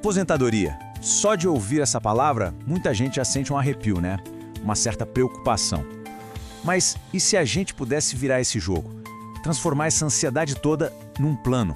Aposentadoria. Só de ouvir essa palavra, muita gente já sente um arrepio, né? Uma certa preocupação. Mas e se a gente pudesse virar esse jogo? Transformar essa ansiedade toda num plano.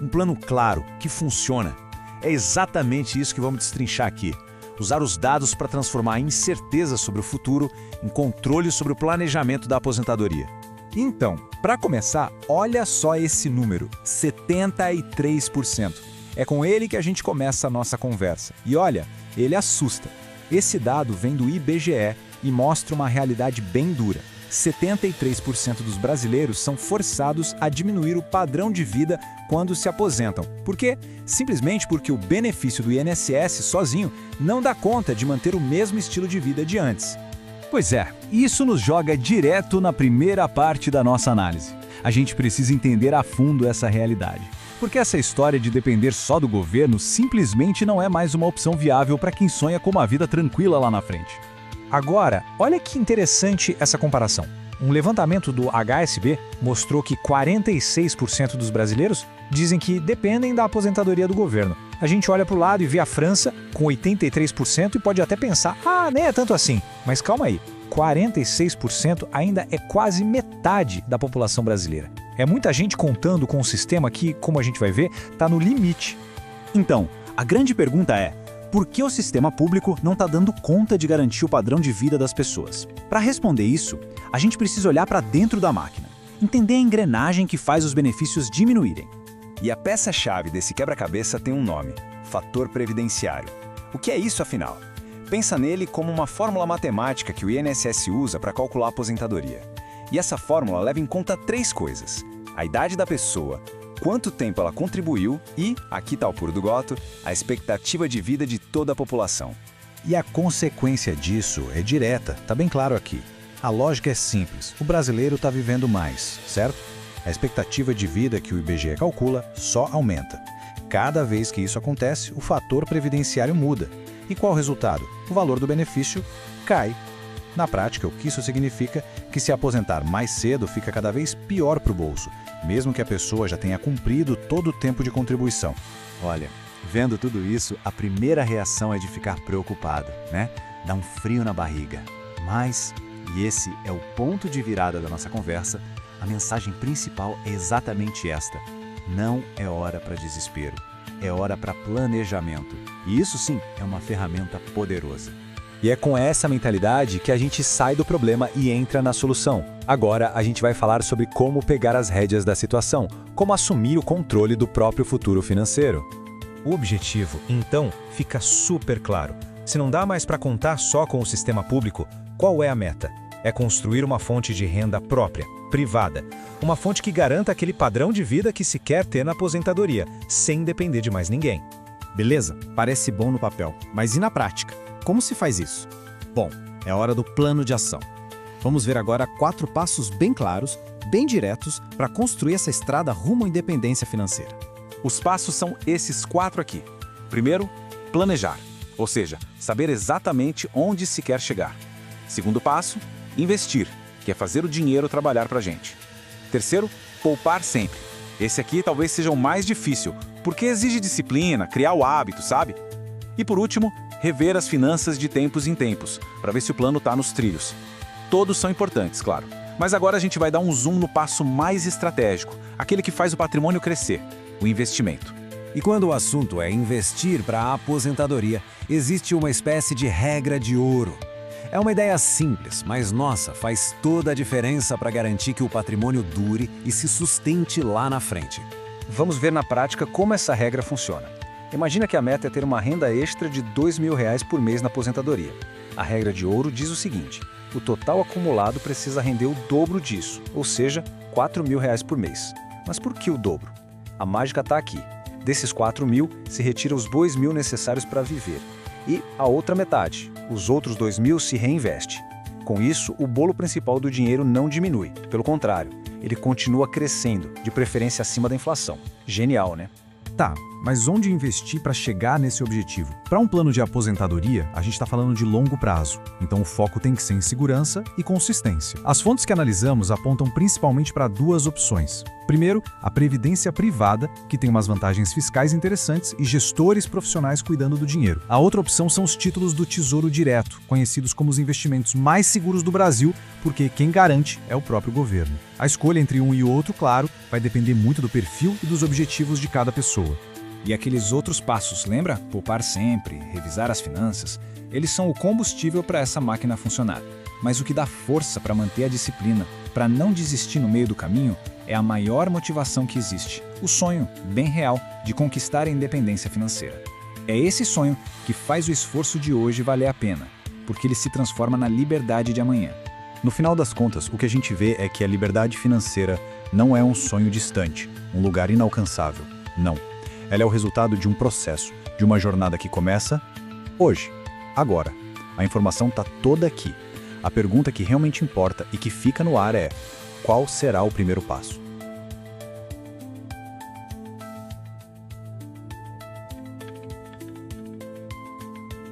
Um plano claro, que funciona. É exatamente isso que vamos destrinchar aqui. Usar os dados para transformar a incerteza sobre o futuro em controle sobre o planejamento da aposentadoria. Então, para começar, olha só esse número, 73%. É com ele que a gente começa a nossa conversa. E olha, ele assusta. Esse dado vem do IBGE e mostra uma realidade bem dura. 73% dos brasileiros são forçados a diminuir o padrão de vida quando se aposentam. Por quê? Simplesmente porque o benefício do INSS sozinho não dá conta de manter o mesmo estilo de vida de antes. Pois é, isso nos joga direto na primeira parte da nossa análise. A gente precisa entender a fundo essa realidade. Porque essa história de depender só do governo simplesmente não é mais uma opção viável para quem sonha com uma vida tranquila lá na frente. Agora, olha que interessante essa comparação. Um levantamento do HSB mostrou que 46% dos brasileiros dizem que dependem da aposentadoria do governo. A gente olha para o lado e vê a França com 83% e pode até pensar, nem é tanto assim. Mas calma aí, 46% ainda é quase metade da população brasileira. É muita gente contando com um sistema que, como a gente vai ver, está no limite. Então, a grande pergunta é: por que o sistema público não está dando conta de garantir o padrão de vida das pessoas? Para responder isso, a gente precisa olhar para dentro da máquina, entender a engrenagem que faz os benefícios diminuírem. E a peça-chave desse quebra-cabeça tem um nome: fator previdenciário. O que é isso, afinal? Pensa nele como uma fórmula matemática que o INSS usa para calcular a aposentadoria. E essa fórmula leva em conta 3 coisas: a idade da pessoa, quanto tempo ela contribuiu e, aqui está o pulo do goto, a expectativa de vida de toda a população. E a consequência disso é direta, tá bem claro aqui. A lógica é simples, o brasileiro está vivendo mais, certo? A expectativa de vida que o IBGE calcula só aumenta. Cada vez que isso acontece, o fator previdenciário muda. E qual o resultado? O valor do benefício cai. Na prática, o que isso significa é que se aposentar mais cedo fica cada vez pior para o bolso, mesmo que a pessoa já tenha cumprido todo o tempo de contribuição. Olha, vendo tudo isso, a primeira reação é de ficar preocupado, né? Dá um frio na barriga. Mas, e esse é o ponto de virada da nossa conversa, a mensagem principal é exatamente esta: não é hora para desespero, é hora para planejamento. E isso sim é uma ferramenta poderosa. E é com essa mentalidade que a gente sai do problema e entra na solução. Agora a gente vai falar sobre como pegar as rédeas da situação, como assumir o controle do próprio futuro financeiro. O objetivo, então, fica super claro. Se não dá mais para contar só com o sistema público, qual é a meta? É construir uma fonte de renda própria, privada. Uma fonte que garanta aquele padrão de vida que se quer ter na aposentadoria, sem depender de mais ninguém. Beleza, parece bom no papel, mas e na prática? Como se faz isso? Bom, é hora do plano de ação. Vamos ver agora 4 passos bem claros, bem diretos, para construir essa estrada rumo à independência financeira. Os passos são esses 4 aqui. Primeiro, planejar, ou seja, saber exatamente onde se quer chegar. Segundo passo, investir, que é fazer o dinheiro trabalhar para a gente. Terceiro, poupar sempre. Esse aqui talvez seja o mais difícil, porque exige disciplina, criar o hábito, sabe? E por último, rever as finanças de tempos em tempos, para ver se o plano está nos trilhos. Todos são importantes, claro. Mas agora a gente vai dar um zoom no passo mais estratégico, aquele que faz o patrimônio crescer, o investimento. E quando o assunto é investir para a aposentadoria, existe uma espécie de regra de ouro. É uma ideia simples, mas nossa, faz toda a diferença para garantir que o patrimônio dure e se sustente lá na frente. Vamos ver na prática como essa regra funciona. Imagina que a meta é ter uma renda extra de R$2.000 por mês na aposentadoria. A regra de ouro diz o seguinte: o total acumulado precisa render o dobro disso, ou seja, R$4.000 por mês. Mas por que o dobro? A mágica está aqui. Desses 4.000, se retira os 2.000 necessários para viver. E a outra metade, os outros 2.000, se reinveste. Com isso, o bolo principal do dinheiro não diminui. Pelo contrário, ele continua crescendo, de preferência acima da inflação. Genial, né? Tá, mas onde investir para chegar nesse objetivo? Para um plano de aposentadoria, a gente está falando de longo prazo, então o foco tem que ser em segurança e consistência. As fontes que analisamos apontam principalmente para duas opções. Primeiro, a previdência privada, que tem umas vantagens fiscais interessantes e gestores profissionais cuidando do dinheiro. A outra opção são os títulos do Tesouro Direto, conhecidos como os investimentos mais seguros do Brasil, porque quem garante é o próprio governo. A escolha entre um e outro, claro, vai depender muito do perfil e dos objetivos de cada pessoa. E aqueles outros passos, lembra? Poupar sempre, revisar as finanças, eles são o combustível para essa máquina funcionar. Mas o que dá força para manter a disciplina, para não desistir no meio do caminho, é a maior motivação que existe. O sonho, bem real, de conquistar a independência financeira. É esse sonho que faz o esforço de hoje valer a pena, porque ele se transforma na liberdade de amanhã. No final das contas, o que a gente vê é que a liberdade financeira não é um sonho distante, um lugar inalcançável. Não. Ela é o resultado de um processo, de uma jornada que começa hoje, agora. A informação está toda aqui. A pergunta que realmente importa e que fica no ar é: qual será o primeiro passo?